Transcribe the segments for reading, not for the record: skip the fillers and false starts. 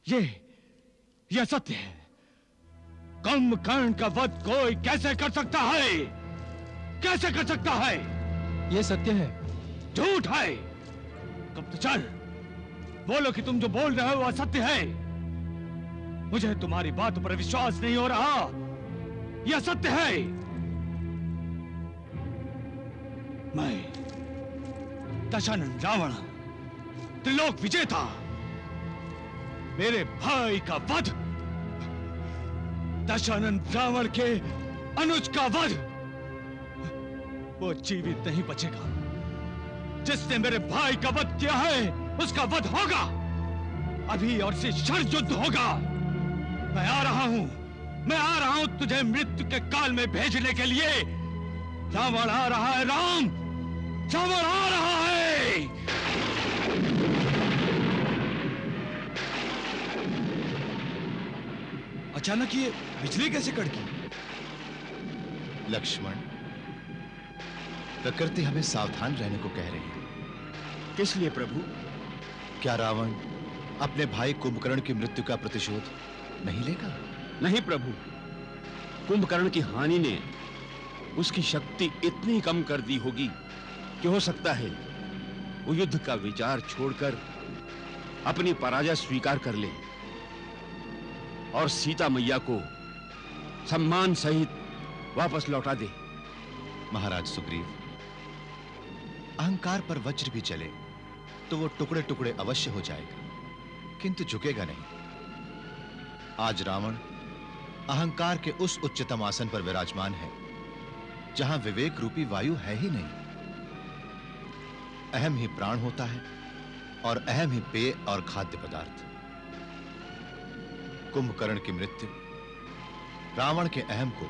ये सत्य है। कुंभकर्ण का वध कोई कैसे कर सकता है? कैसे कर सकता है? ये सत्य है। झूठ है। कब तो चल बोलो कि तुम जो बोल रहे हो वह सत्य है। मुझे तुम्हारी बातों पर विश्वास नहीं हो रहा। यह सत्य है। मैं दशानन रावण त्रिलोक विजेता, मेरे भाई का वध, दशानन रावण के अनुज का वध, वो जीवित नहीं बचेगा। जिसने मेरे भाई का वध किया है उसका वध होगा। अभी और से शर युद्ध होगा। मैं आ रहा हूं तुझे मृत्यु के काल में भेजने के लिए। रावण आ रहा है। रावण आ रहा है। अचानक ये बिजली कैसे कड़की? लक्ष्मण, प्रकृति हमें सावधान रहने को कह रही है। किस लिए प्रभु? क्या रावण अपने भाई कुंभकर्ण की मृत्यु का प्रतिशोध नहीं लेगा? नहीं प्रभु, कुंभकर्ण की हानि ने उसकी शक्ति इतनी कम कर दी होगी कि हो सकता है वो युद्ध का विचार छोड़कर अपनी पराजय स्वीकार कर ले और सीता मैया को सम्मान सहित वापस लौटा दे। महाराज सुग्रीव, अहंकार पर वज्र भी चले तो वो टुकड़े टुकड़े अवश्य हो जाएगा, किंतु झुकेगा नहीं। आज रावण अहंकार के उस उच्चतम आसन पर विराजमान है जहां विवेक रूपी वायु है ही नहीं। अहम ही प्राण होता है और अहम ही पेय और खाद्य पदार्थ। कुंभकर्ण की मृत्यु रावण के अहम को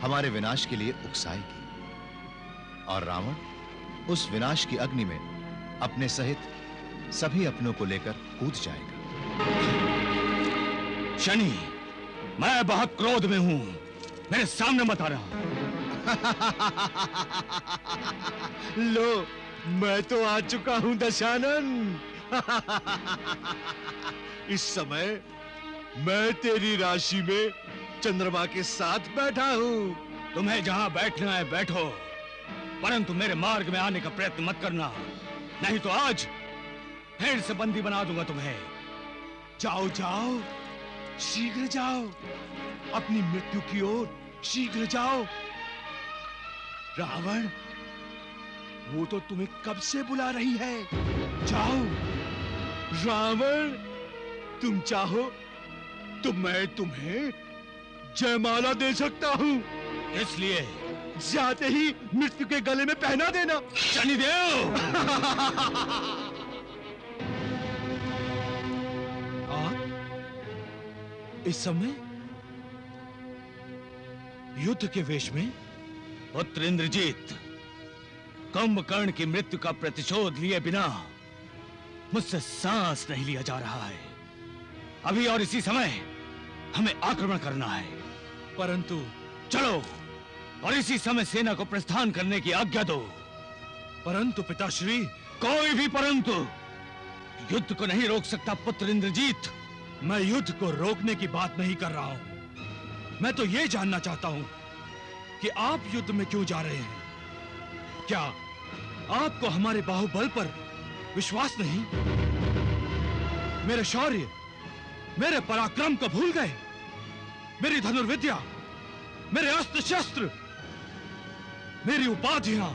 हमारे विनाश के लिए उकसाएगी और रावण उस विनाश की अग्नि में अपने सहित सभी अपनों को लेकर कूद जाएगा। शनि, मैं बहुत क्रोध में हूं। मेरे सामने मत आ रहा। लो, मैं तो आ चुका हूं दशानन। इस समय मैं तेरी राशि में चंद्रमा के साथ बैठा हूं। तुम्हें जहां बैठना है बैठो, परंतु मेरे मार्ग में आने का प्रयत्न मत करना, नहीं तो आज फिर से बंदी बना दूंगा तुम्हें। जाओ जाओ, शीघ्र जाओ, अपनी मृत्यु की ओर शीघ्र जाओ। रावण, वो तो तुम्हें कब से बुला रही है। जाओ। रावण, तुम चाहो तो मैं तुम्हें जयमाला दे सकता हूं। इसलिए जाते ही मृत्यु के गले में पहना देना। शनिदेव! इस समय युद्ध के वेश में पुत्र इंद्रजीत, कुंभकर्ण की मृत्यु का प्रतिशोध लिए बिना मुझसे सांस नहीं लिया जा रहा है। अभी और इसी समय हमें आक्रमण करना है। परंतु चलो और इसी समय सेना को प्रस्थान करने की आज्ञा दो। परंतु पिताश्री, कोई भी परंतु युद्ध को नहीं रोक सकता पुत्र इंद्रजीत। मैं युद्ध को रोकने की बात नहीं कर रहा हूं। मैं तो यह जानना चाहता हूं कि आप युद्ध में क्यों जा रहे हैं। क्या आपको हमारे बाहुबल पर विश्वास नहीं? मेरे शौर्य, मेरे पराक्रम को भूल गए? मेरी धनुर्विद्या, मेरे अस्त्र शस्त्र, मेरी उपाधियां,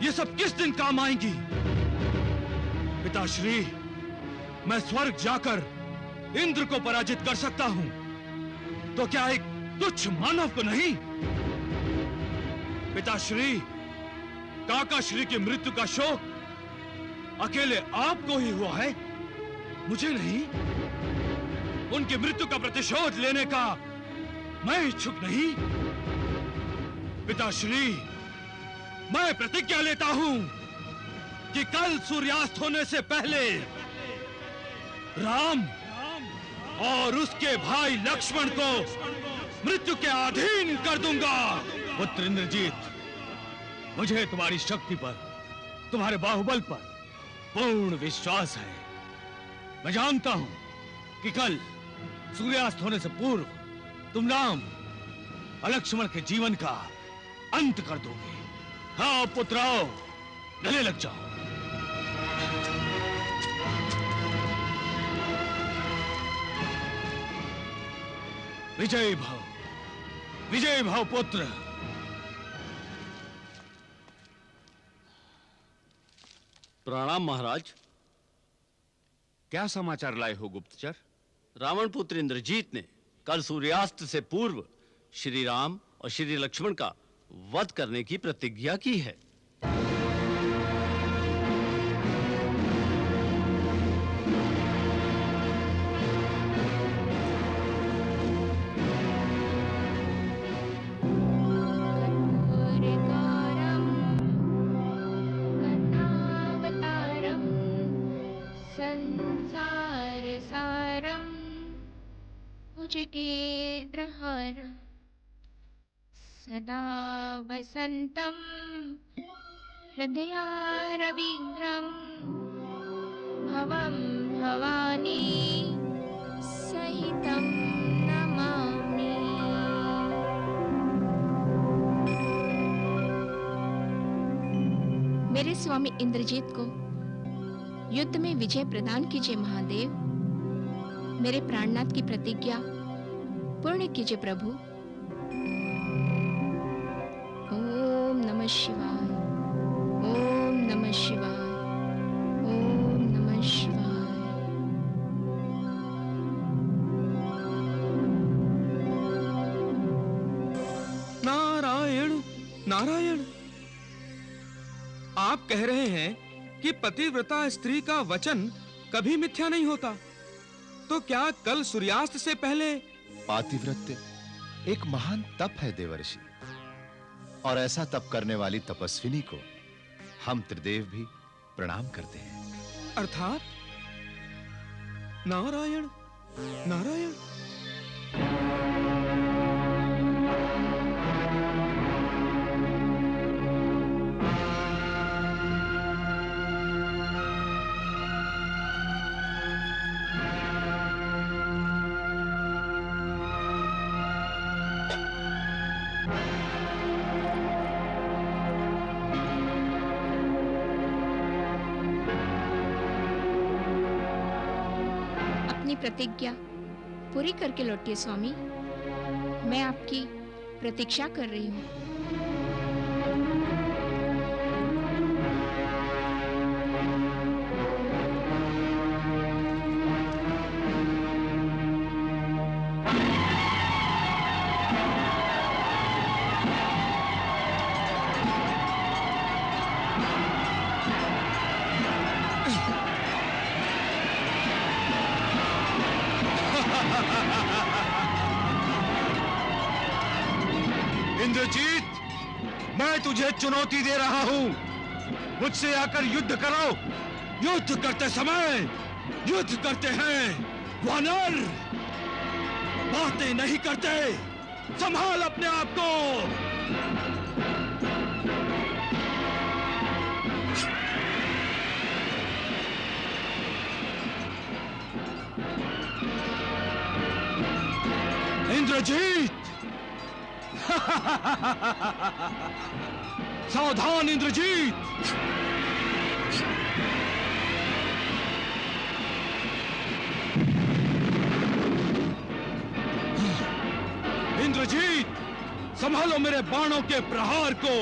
ये सब किस दिन काम आएंगी? पिताश्री, मैं स्वर्ग जाकर इंद्र को पराजित कर सकता हूं, तो क्या एक तुच्छ मानव को नहीं? पिताश्री, काकाश्री की मृत्यु का शोक अकेले आपको ही हुआ है, मुझे नहीं। उनकी मृत्यु का प्रतिशोध लेने का मैं इच्छुक नहीं। पिताश्री, मैं प्रतिज्ञा लेता हूं कि कल सूर्यास्त होने से पहले राम और उसके भाई लक्ष्मण को मृत्यु के अधीन कर दूंगा। पुत्र इंद्रजीत, मुझे तुम्हारी शक्ति पर, तुम्हारे बाहुबल पर पूर्ण विश्वास है। मैं जानता हूं कि कल सूर्यास्त होने से पूर्व तुम राम और लक्ष्मण के जीवन का अंत कर दोगे। हाँ पुत्राओ, गले लग जाओ। विजय भाव पुत्र। प्रणाम महाराज। क्या समाचार लाए हो गुप्तचर? रावण पुत्र इंद्रजीत ने कल सूर्यास्त से पूर्व श्री राम और श्री लक्ष्मण का वध करने की प्रतिज्ञा की है। सदा वसन्तं हृदयारविन्द्रं भवं भवानी सहितं नमामि। मेरे स्वामी इंद्रजीत को युद्ध में विजय प्रदान कीजिए महादेव। मेरे प्राणनाथ की प्रतिज्ञा पूर्ण कीजिए प्रभु। ओम नमः शिवाय, ओम नमः शिवाय, ओम नमः शिवाय। नारायण नारायण। आप कह रहे हैं कि पतिव्रता स्त्री का वचन कभी मिथ्या नहीं होता, तो क्या कल सूर्यास्त से पहले? पातिव्रत्य एक महान तप है देवर्षि, और ऐसा तप करने वाली तपस्विनी को हम त्रिदेव भी प्रणाम करते हैं। अर्थात नारायण नारायण। प्रतिज्ञा पूरी करके लौटिए स्वामी। मैं आपकी प्रतीक्षा कर रही हूँ। इंद्रजीत, मैं तुझे चुनौती दे रहा हूं, मुझसे आकर युद्ध करो। युद्ध करते समय युद्ध करते हैं वानर, बातें नहीं करते। संभाल अपने आप को। इंद्रजीत, सावधान इंद्रजीत। इंद्रजीत, संभालो मेरे बाणों के प्रहार को।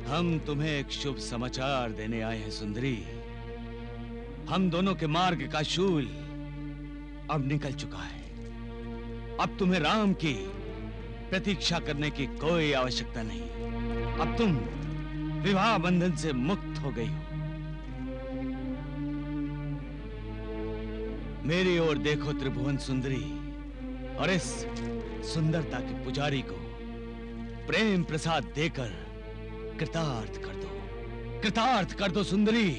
हम तुम्हें एक शुभ समाचार देने आए हैं सुंदरी। हम दोनों के मार्ग का शूल अब निकल चुका है। अब तुम्हें राम की प्रतीक्षा करने की कोई आवश्यकता नहीं। अब तुम विवाह बंधन से मुक्त हो गई हो। मेरी ओर देखो त्रिभुवन सुंदरी, और इस सुंदरता के पुजारी को प्रेम प्रसाद देकर कृतार्थ कर दो। कृतार्थ कर दो सुंदरी।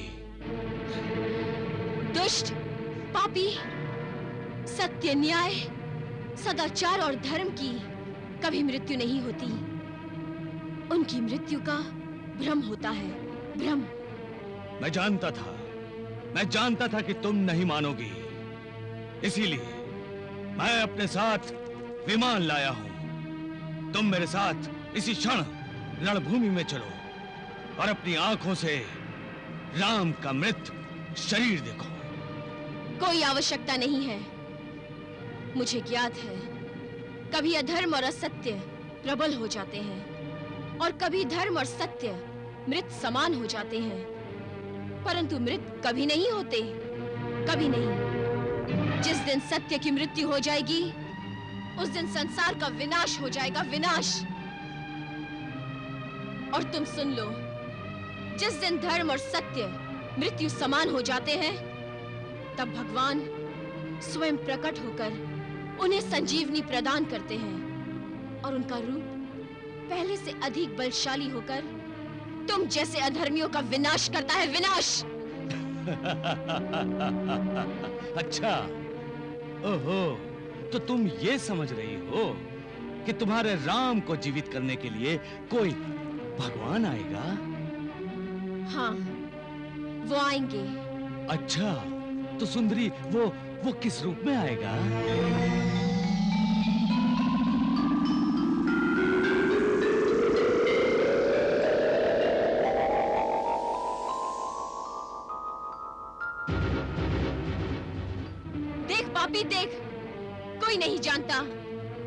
दुष्ट, पापी, सत्य, न्याय, सदाचार और धर्म की कभी मृत्यु नहीं होती। उनकी मृत्यु का भ्रम होता है, भ्रम। मैं जानता था कि तुम नहीं मानोगी, इसीलिए मैं अपने साथ विमान लाया हूं। तुम मेरे साथ इसी क्षण रणभूमि में चलो और अपनी आंखों से राम का मृत शरीर देखो। कोई आवश्यकता नहीं है। मुझे ज्ञात है, कभी अधर्म और असत्य प्रबल हो जाते हैं और कभी धर्म और सत्य मृत समान हो जाते हैं, परंतु मृत कभी नहीं होते, कभी नहीं। जिस दिन सत्य की मृत्यु हो जाएगी, उस दिन संसार का विनाश हो जाएगा, विनाश। और तुम सुन लो, जिस दिन धर्म और सत्य मृत्यु समान हो जाते हैं, तब भगवान स्वयं प्रकट होकर उन्हें संजीवनी प्रदान करते हैं और उनका रूप पहले से अधिक बलशाली होकर तुम जैसे अधर्मियों का विनाश करता है, विनाश। अच्छा, ओहो, तो तुम ये समझ रही हो कि तुम्हारे राम को जीवित करने के लिए कोई भगवान आएगा? हाँ, वो आएंगे। अच्छा, तो सुंदरी वो किस रूप में आएगा? देख पापी, देख, कोई नहीं जानता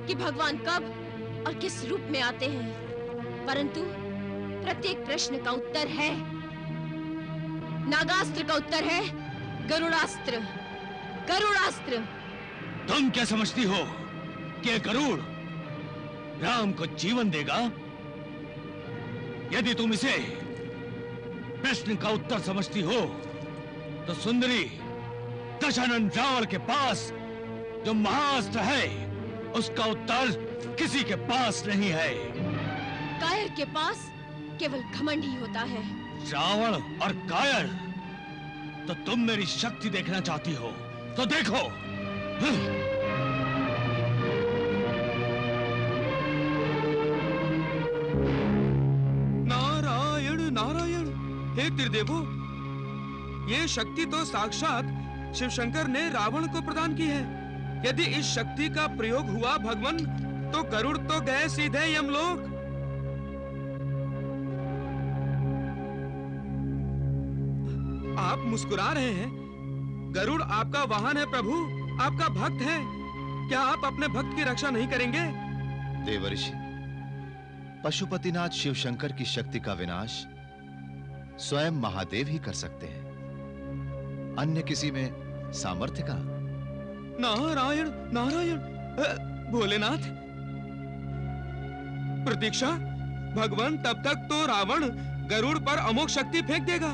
कि भगवान कब और किस रूप में आते हैं, परंतु प्रत्येक प्रश्न का उत्तर है। नागास्त्र का उत्तर है गरुड़ास्त्र, गरुड़ास्त्र। तुम क्या समझती हो कि गरुड़ राम को जीवन देगा? यदि तुम इसे प्रश्न का उत्तर समझती हो, तो सुंदरी, दशानन रावण के पास जो महाअस्त्र है, उसका उत्तर किसी के पास नहीं है। कायर के पास केवल घमंड ही होता है। रावण और कायर? तो तुम मेरी शक्ति देखना चाहती हो तो देखो। नारायण नारायण। हे त्रिदेवो, ये शक्ति तो साक्षात शिव शंकर ने रावण को प्रदान की है। यदि इस शक्ति का प्रयोग हुआ भगवान, तो गरुड़ तो गए सीधे यमलोक। आप मुस्कुरा रहे हैं। गरुड़ आपका वाहन है प्रभु, आपका भक्त है। क्या आप अपने भक्त की रक्षा नहीं करेंगे? देवर्षि, पशुपतिनाथ शिव शंकर की शक्ति का विनाश स्वयं महादेव ही कर सकते हैं। अन्य किसी में सामर्थ्य का? नारायण नारायण। भोलेनाथ, प्रतीक्षा। भगवान तब तक तो रावण गरुड़ पर अमोघ शक्ति फेंक देगा।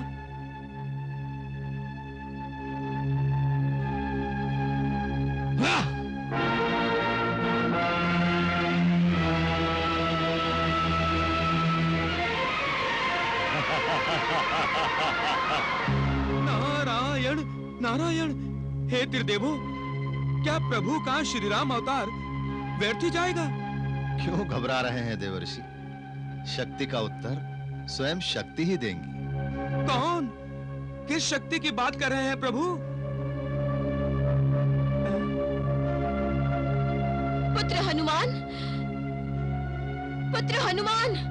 नारायण नारायण। हे त्रिदेवो, क्या प्रभु का श्री राम अवतार व्यर्थ ही जाएगा? क्यों घबरा रहे हैं देवर्षि? शक्ति का उत्तर स्वयं शक्ति ही देंगी। कौन? किस शक्ति की बात कर रहे हैं प्रभु? पुत्र हनुमान, पुत्र हनुमान।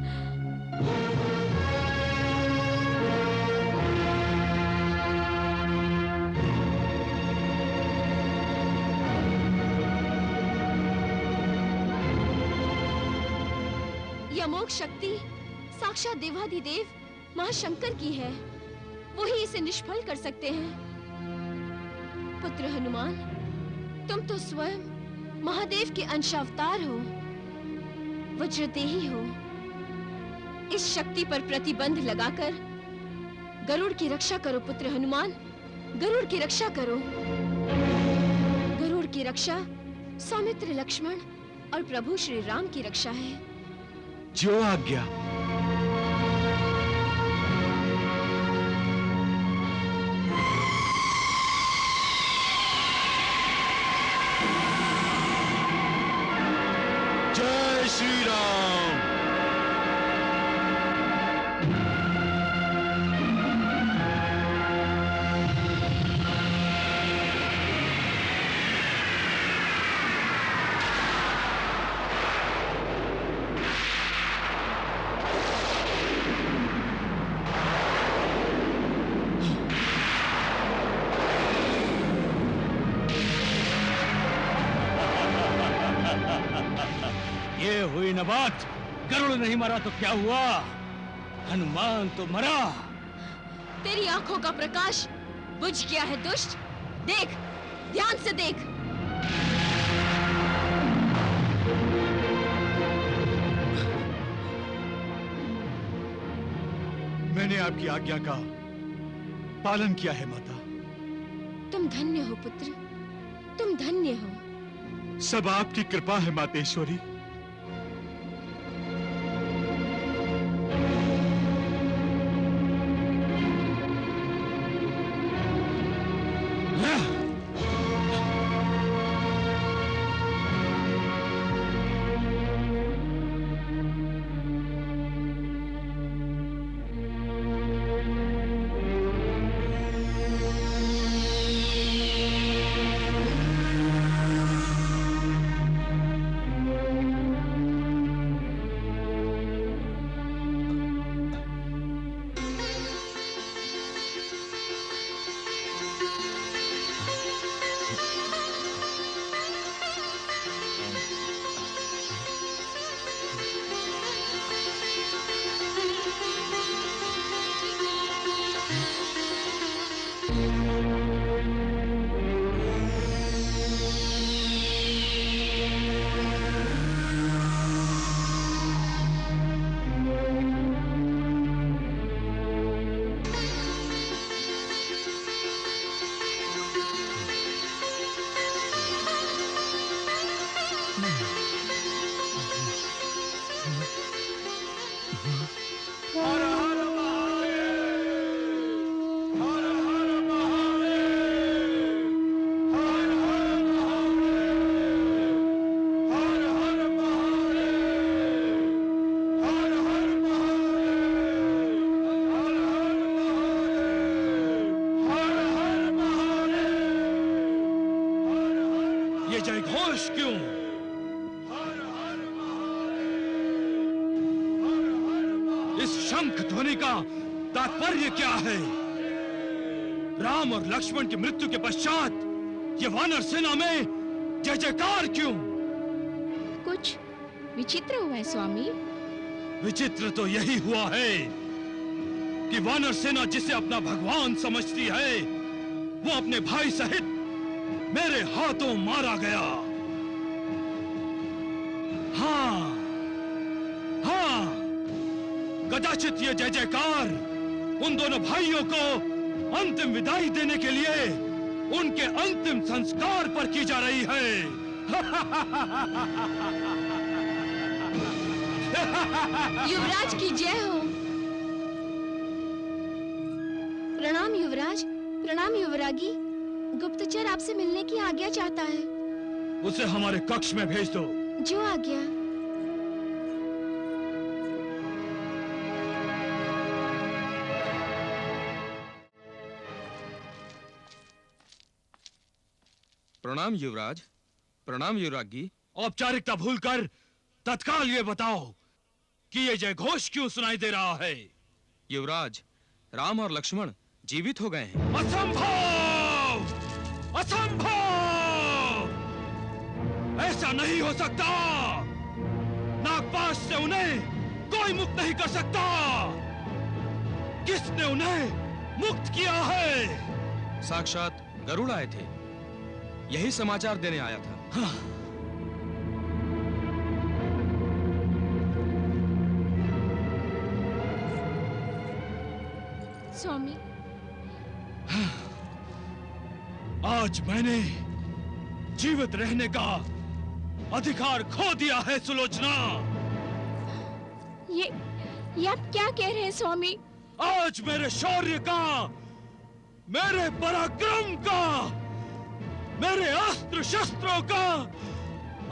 अमोघ शक्ति साक्षात देवाधिदेव महाशंकर की है। वो ही इसे निष्फल कर सकते हैं। पुत्र हनुमान, तुम तो स्वयं महादेव के अंशावतार हो, वज्रदेही हो। इस शक्ति पर प्रतिबंध लगाकर गरुड़ की रक्षा करो पुत्र हनुमान, गरुड़ की रक्षा करो। गरुड़ की रक्षा सौमित्र, लक्ष्मण और प्रभु श्री राम की रक्षा है। जो आज्ञा। जय श्री राम। ये हुई न बात। गरुड़ नहीं मरा तो क्या हुआ, हनुमान तो मरा। तेरी आंखों का प्रकाश बुझ गया है दुष्ट। देख, ध्यान से देख। मैंने आपकी आज्ञा का पालन किया है माता। तुम धन्य हो पुत्र, तुम धन्य हो। सब आपकी कृपा है मातेश्वरी। ये जय घोष क्यों? इस शंख ध्वनि का तात्पर्य क्या है? राम और लक्ष्मण की मृत्यु के पश्चात ये वानर सेना में जय जयकार क्यों? कुछ विचित्र हुआ है स्वामी। विचित्र तो यही हुआ है कि वानर सेना जिसे अपना भगवान समझती है, वो अपने भाई सहित मेरे हाथों मारा गया। हाँ, हाँ, कदाचित ये जय जयकार उन दोनों भाइयों को अंतिम विदाई देने के लिए उनके अंतिम संस्कार पर की जा रही है। युवराज की जय हो। प्रणाम युवराज, प्रणाम युवरागी। गुप्तचर आपसे मिलने की आज्ञा चाहता है। उसे हमारे कक्ष में भेज दो। जो आज्ञा। प्रणाम युवराज, प्रणाम युवरागी। औपचारिकता भूलकर तत्काल ये बताओ कि ये जय घोष क्यों सुनाई दे रहा है? युवराज, राम और लक्ष्मण जीवित हो गए हैं। असंभव! असंभव! ऐसा नहीं हो सकता। नागपाश से उन्हें कोई मुक्त नहीं कर सकता। किसने उन्हें मुक्त किया है? साक्षात गरुड़ आए थे, यही समाचार देने आया था। हाँ। स्वामी, आज मैंने जीवित रहने का अधिकार खो दिया है सुलोचना। ये आप क्या कह रहे हैं स्वामी? आज मेरे शौर्य का, मेरे पराक्रम का, मेरे अस्त्र शस्त्रों का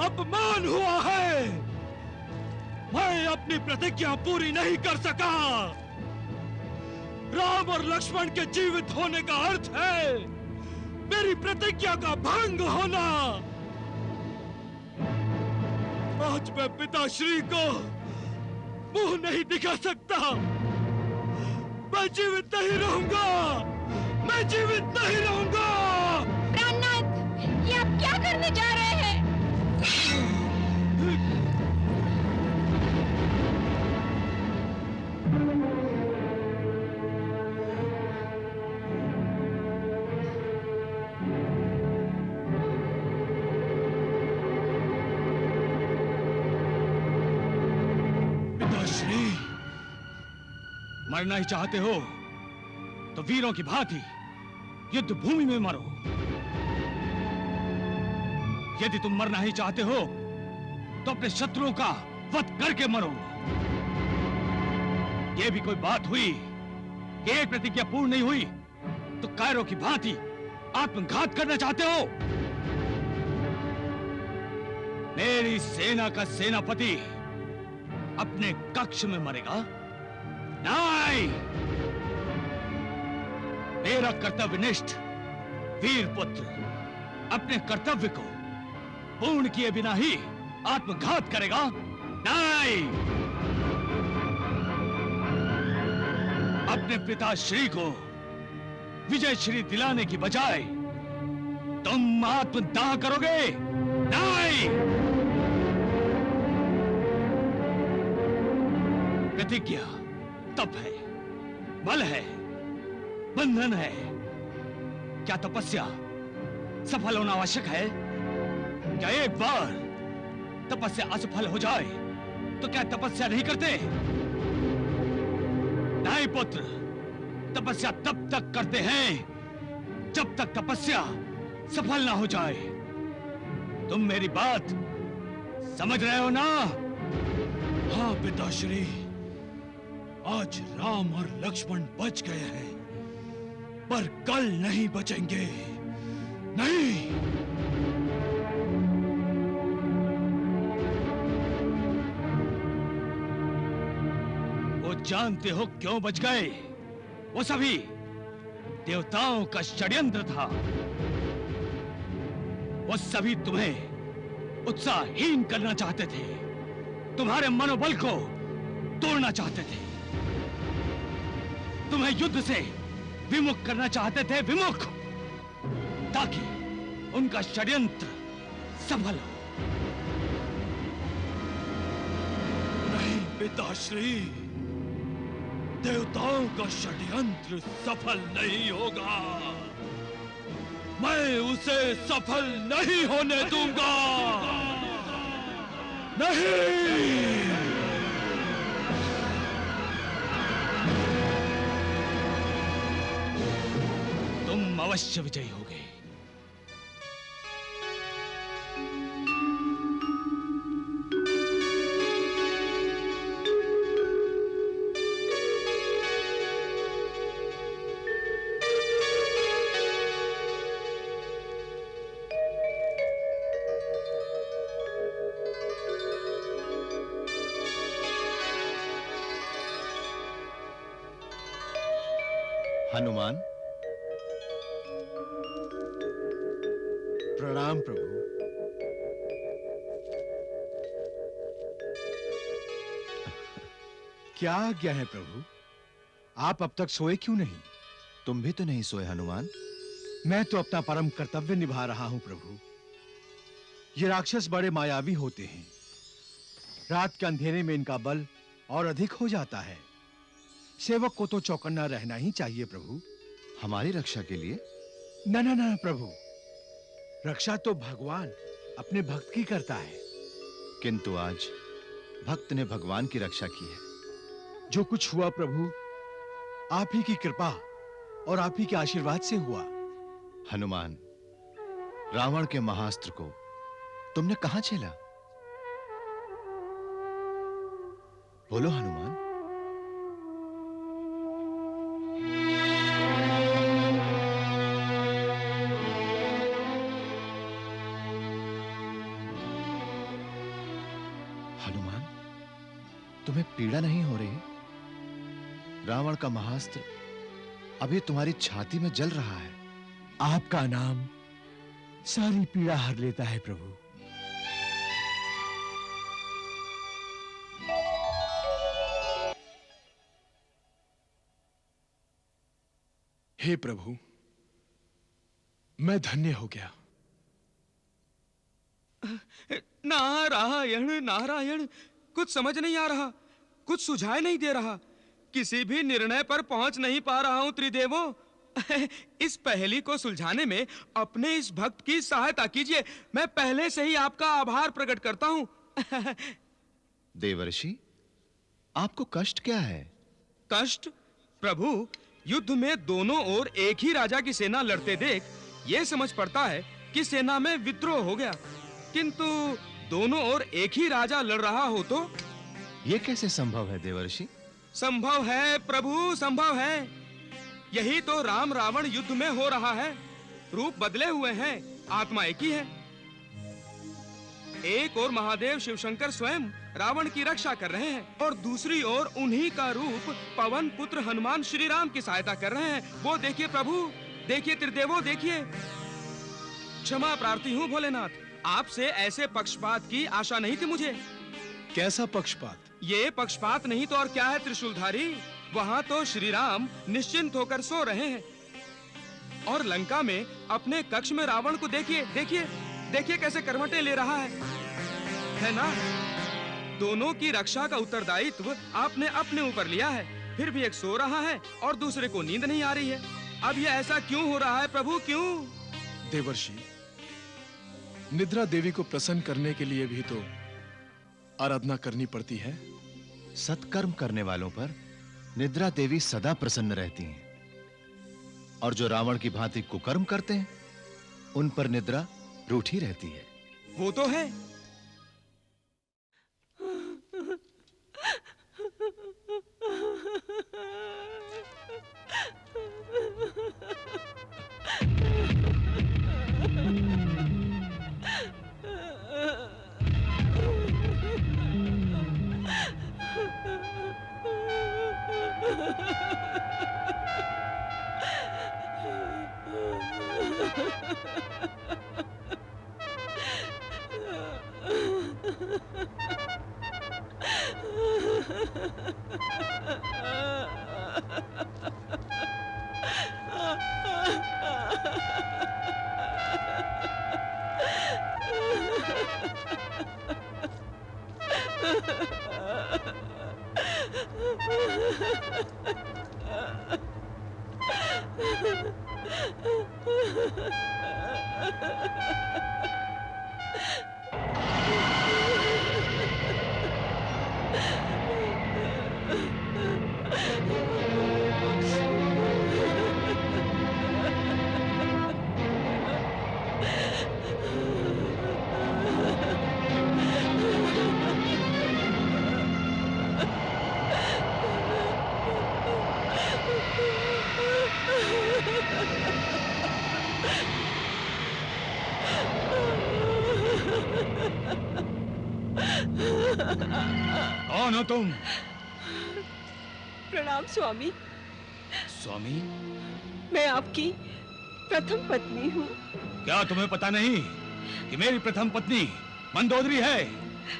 अपमान हुआ है। मैं अपनी प्रतिज्ञा पूरी नहीं कर सका। राम और लक्ष्मण के जीवित होने का अर्थ है मेरी प्रतिज्ञा का भंग होना। आज मैं पिताश्री को मुंह नहीं दिखा सकता। मैं जीवित नहीं रहूंगा, मैं जीवित नहीं रहूंगा। प्राणनाथ, ये आप क्या करने जा रहे हैं? पिताश्री, मरना ही चाहते हो तो वीरों की भांति युद्ध भूमि में मरो। यदि तुम मरना ही चाहते हो तो अपने शत्रुओं का वध करके मरो। यह भी कोई बात हुई कि एक प्रतिज्ञा पूर्ण नहीं हुई तो कायरों की भांति आत्मघात करना चाहते हो? मेरी सेना का सेनापति अपने कक्ष में मरेगा? नहीं! मेरा कर्तव्यनिष्ठ वीर पुत्र अपने कर्तव्य को पूर्ण किए बिना ही आत्मघात करेगा? नहीं! अपने पिताश्री को विजय श्री दिलाने की बजाय तुम आत्मदाह करोगे? नहीं! प्रतिज्ञा तप है, बल है, बंधन है। क्या तपस्या सफल होना आवश्यक है? क्या एक बार तपस्या असफल हो जाए तो क्या तपस्या नहीं करते? नहीं पुत्र, तपस्या तब तक करते हैं जब तक तपस्या सफल ना हो जाए। तुम मेरी बात समझ रहे हो ना? हाँ पिताश्री, आज राम और लक्ष्मण बच गए हैं, पर कल नहीं बचेंगे। नहीं! वो जानते हो क्यों बच गए? वो सभी देवताओं का षड्यंत्र था। वो सभी तुम्हें उत्साहहीन करना चाहते थे, तुम्हारे मनोबल को तोड़ना चाहते थे, तुम्हें युद्ध से विमुख करना चाहते थे, विमुख, ताकि उनका षड्यंत्र सफल हो। नहीं पिताश्री, देवताओं का षड्यंत्र सफल नहीं होगा। मैं उसे सफल नहीं होने दूंगा। नहीं! तुम अवश्य विजयी होगे। हनुमान, प्रणाम प्रभु। क्या आज्ञा है प्रभु? आप अब तक सोए क्यों नहीं? तुम भी तो नहीं सोए हनुमान? मैं तो अपना परम कर्तव्य निभा रहा हूं प्रभु। ये राक्षस बड़े मायावी होते हैं। रात के अंधेरे में इनका बल और अधिक हो जाता है। सेवक को तो चौकन्ना रहना ही चाहिए प्रभु। हमारी रक्षा के लिए? न न न प्रभु, रक्षा तो भगवान अपने भक्त की करता है। किंतु आज भक्त ने भगवान की रक्षा की है। जो कुछ हुआ प्रभु, आप ही की कृपा और आप ही के आशीर्वाद से हुआ। हनुमान, रावण के महास्त्र को तुमने कहां झेला? बोलो हनुमान। हनुमान, तुम्हें पीड़ा नहीं हो रही? रावण का महास्त्र अभी तुम्हारी छाती में जल रहा है। आपका नाम सारी पीड़ा हर लेता है प्रभु। हे प्रभु, मैं धन्य हो गया। नारायण नारायण, कुछ समझ नहीं आ रहा, कुछ सुझाई नहीं दे रहा, किसी भी निर्णय पर पहुंच नहीं पा रहा हूं त्रिदेवों। इस पहेली को सुलझाने में अपने इस भक्त की सहायता कीजिए। मैं पहले से ही आपका आभार प्रकट करता हूं। देवर्षि, आपको कष्ट क्या है? कष्ट? प्रभु, युद्ध में दोनों ओर एक ही राजा की सेना लड़ते देख यह समझ पड़ता है कि सेना में विद्रोह हो गया, किंतु दोनों ओर एक ही राजा लड़ रहा हो तो? यह कैसे संभव है देवर्षि? संभव है प्रभु, संभव है। यही तो राम रावण युद्ध में हो रहा है। रूप बदले हुए हैं, आत्मा एक ही है। एक ओर महादेव शिवशंकर स्वयं रावण की रक्षा कर रहे हैं और दूसरी ओर उन्हीं का रूप पवन पुत्र हनुमान श्री राम की सहायता कर रहे हैं। वो देखिए प्रभु, देखिए त्रिदेवों, देखिए। क्षमा प्रार्थी हूँ भोलेनाथ, आपसे ऐसे पक्षपात की आशा नहीं थी मुझे। कैसा पक्षपात? ये पक्षपात नहीं तो और क्या है त्रिशूलधारी। वहां तो श्री राम निश्चिंत होकर सो रहे हैं और लंका में अपने कक्ष में रावण को देखिए, देखिए, देखिए कैसे करवटें ले रहा है ना? दोनों की रक्षा का उत्तरदायित्व आपने अपने ऊपर लिया है, फिर भी एक सो रहा है और दूसरे को नींद नहीं आ रही है। अब ये ऐसा क्यों हो रहा है प्रभु, क्यों? देवर्षि, निद्रा देवी को प्रसन्न करने के लिए भी तो आराधना करनी पड़ती है। सत्कर्म करने वालों पर निद्रा देवी सदा प्रसन्न रहती हैं, और जो रावण की भांति कुकर्म करते हैं उन पर निद्रा रूठी रहती है। वो तो है। कौन हो तुम? प्रणाम स्वामी। स्वामी? मैं आपकी प्रथम पत्नी हूँ। क्या तुम्हें पता नहीं कि मेरी प्रथम पत्नी मंदोदरी है?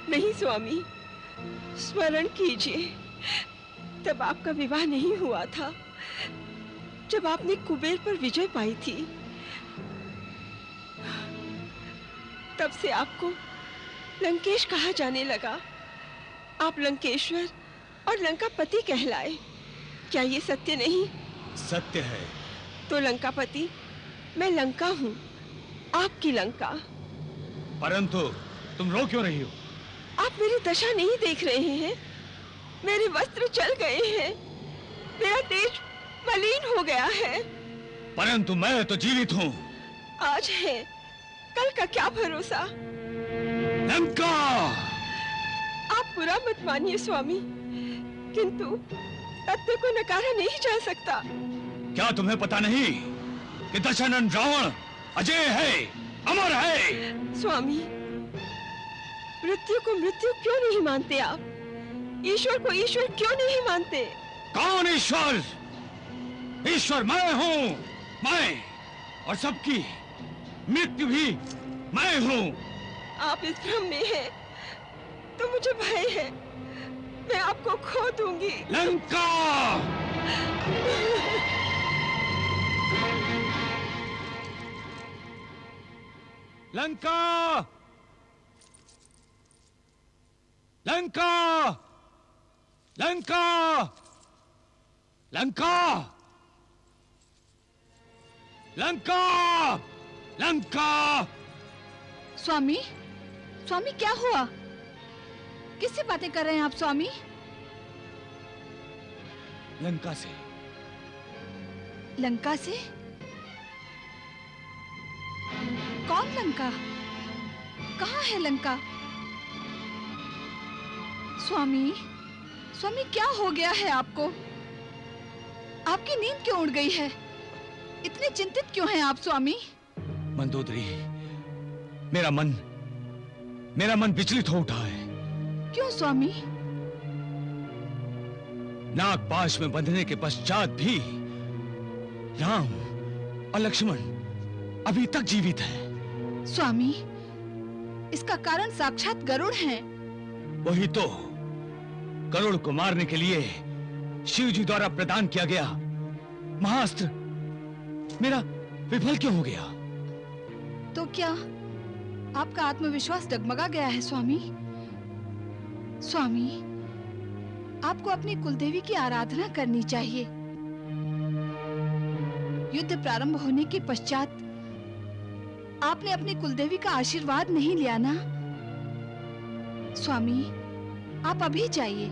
नहीं स्वामी, स्मरण कीजिए, तब आपका विवाह नहीं हुआ था, जब आपने कुबेर पर विजय पाई थी। तब से आपको लंकेश कहा जाने लगा। आप लंकेश्वर और लंकापति कहलाए। क्या ये सत्य नहीं? सत्य है। तो लंकापति, मैं लंका हूँ, आपकी लंका। परंतु तुम रो क्यों रही हो? आप मेरी दशा नहीं देख रहे हैं? मेरे वस्त्र जल गए हैं, मेरा तेज मलिन हो गया है। परंतु मैं तो जीवित हूँ। आज है, कल का क्या भरोसा? लंका! आप बुरा मत मानिए स्वामी, किंतु सत्य को नकारा नहीं जा सकता। क्या तुम्हें पता नहीं कि दशानन रावण अजय है, अमर है? स्वामी, मृत्यु को मृत्यु क्यों नहीं मानते आप? ईश्वर को ईश्वर क्यों नहीं मानते? कौन ईश्वर? ईश्वर मैं हूँ, मैं, और सबकी मृत्यु भी मैं हूँ। आप इस भ्रम में हैं, तो मुझे भय है, मैं आपको खो दूंगी। लंका! लंका! लंका! लंका! लंका! लंका! लंका! स्वामी, स्वामी क्या हुआ? किससे बातें कर रहे हैं आप स्वामी? लंका से। लंका से? कौन लंका? कहाँ है लंका? स्वामी, स्वामी क्या हो गया है आपको? आपकी नींद क्यों उड़ गई है? इतने चिंतित क्यों हैं आप स्वामी? मंदोदरी, मेरा मन विचलित हो उठा है। क्यों स्वामी? नागपाश में बंधने के पश्चात भी राम और लक्ष्मण अभी तक जीवित हैं। स्वामी, इसका कारण साक्षात गरुड़ हैं। वही तो, गरुड़ को मारने के लिए शिव जी द्वारा प्रदान किया गया महाअस्त्र मेरा विफल क्यों हो गया? तो क्या आपका आत्मविश्वास डगमगा गया है स्वामी? स्वामी, आपको अपनी कुलदेवी की आराधना करनी चाहिए। युद्ध प्रारंभ होने के पश्चात आपने अपनी कुलदेवी का आशीर्वाद नहीं लिया ना? स्वामी, आप अभी जाइए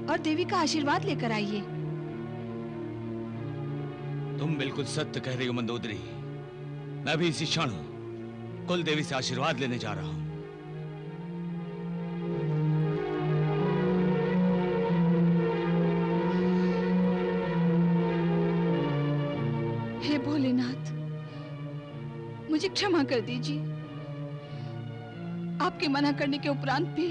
और देवी का आशीर्वाद लेकर आइए। तुम बिल्कुल सत्य कह रही हो मंदोदरी। मैं भी इसी क्षण कुल देवी से आशीर्वाद लेने जा रहा हूं। हे भोलेनाथ, मुझे क्षमा कर दीजिए। आपके मना करने के उपरांत भी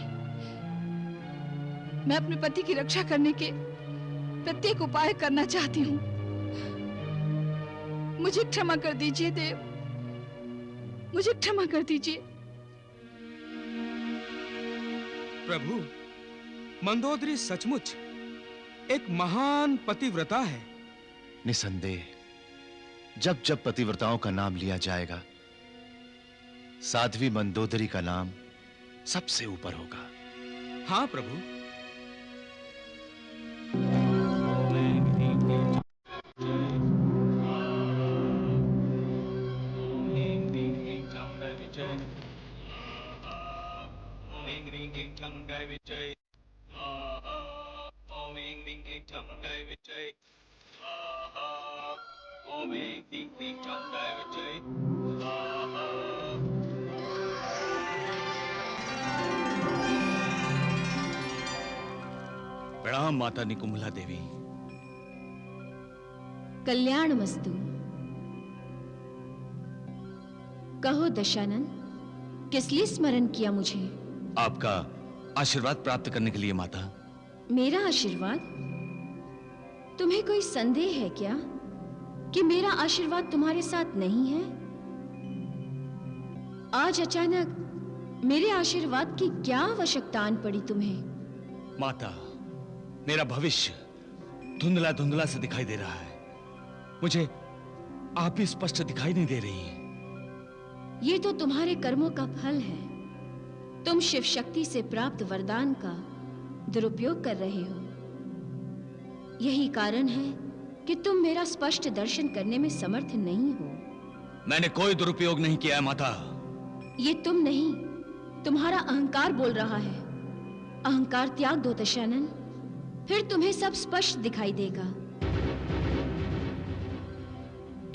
मैं अपने पति की रक्षा करने के प्रत्येक उपाय करना चाहती हूँ। मुझे क्षमा कर दीजिए देव, मुझे क्षमा कर दीजिए। प्रभु, मंदोदरी सचमुच एक महान पतिव्रता है। निसंदेह, जब जब पतिव्रताओं का नाम लिया जाएगा, साध्वी मंदोदरी का नाम सबसे ऊपर होगा। हाँ प्रभु। प्रणाम माता निकुंभला देवी। कल्याण मस्तु। कहो दशानन, किस लिए स्मरण किया मुझे? आपका आशीर्वाद प्राप्त करने के लिए माता। मेरा आशीर्वाद? तुम्हें कोई संदेह है क्या कि मेरा आशीर्वाद तुम्हारे साथ नहीं है? आज अचानक मेरे आशीर्वाद की क्या आवश्यकता आन पड़ी तुम्हें? माता, मेरा भविष्य धुंधला धुंधला से दिखाई दे रहा है। मुझे आप भी स्पष्ट दिखाई नहीं दे रही हैं। ये तो तुम्हारे कर्मों का फल है। तुम शिव शक्ति से प्राप्त वरदान का दुरुपयोग कर रहे हो। यही कारण है कि तुम मेरा स्पष्ट दर्शन करने में समर्थ नहीं हो। मैंने कोई दुरुपयोग नहीं किया है माता। ये तुम नहीं, तुम्हारा अहंकार बोल रहा है। अहंकार त्याग दो दशानन, फिर तुम्हें सब स्पष्ट दिखाई देगा।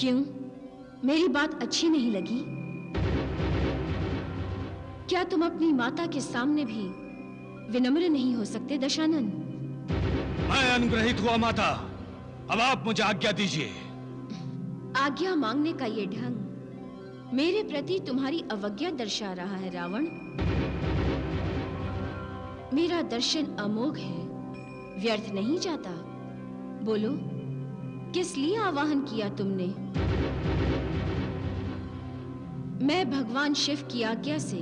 क्यों, मेरी बात अच्छी नहीं लगी? क्या तुम अपनी माता के सामने भी विनम्र नहीं हो सकते दशानन? मैं अनुग्रहित हुआ माता, अब आप मुझे आज्ञा दीजिए। आज्ञा मांगने का ये ढंग मेरे प्रति तुम्हारी अवज्ञा दर्शा रहा है रावण। मेरा दर्शन अमोघ है, व्यर्थ नहीं जाता। बोलो, किस लिए आवाहन किया तुमने? मैं भगवान शिव की आज्ञा से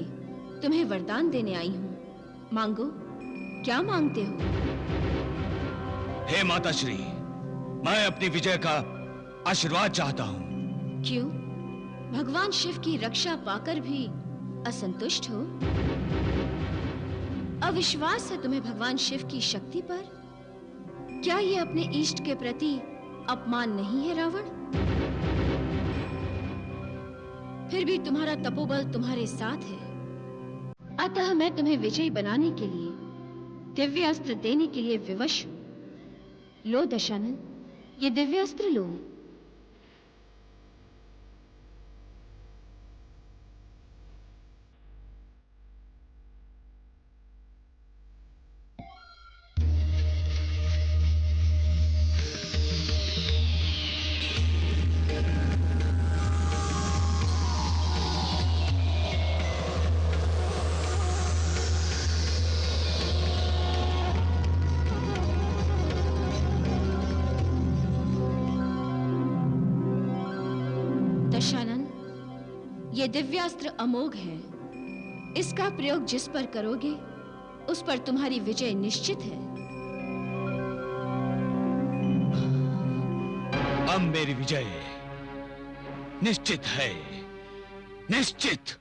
तुम्हें वरदान देने आई हूं। मांगो, क्या मांगते हो? हे माता श्री, मैं अपनी विजय का आशीर्वाद चाहता हूं। क्यों, भगवान शिव की रक्षा पाकर भी असंतुष्ट हो? अविश्वास है तुम्हें भगवान शिव की शक्ति पर? क्या ये अपने इष्ट के प्रति अपमान नहीं है रावण? फिर भी तुम्हारा तपोबल तुम्हारे साथ है, अतः मैं तुम्हें विजयी बनाने के लिए दिव्य अस्त्र देने के लिए विवश हूं। लो दशानन, ये दिव्य अस्त्र लो। दशानन, ये दिव्यास्त्र अमोघ है। इसका प्रयोग जिस पर करोगे उस पर तुम्हारी विजय निश्चित है। अब मेरी विजय निश्चित है, निश्चित।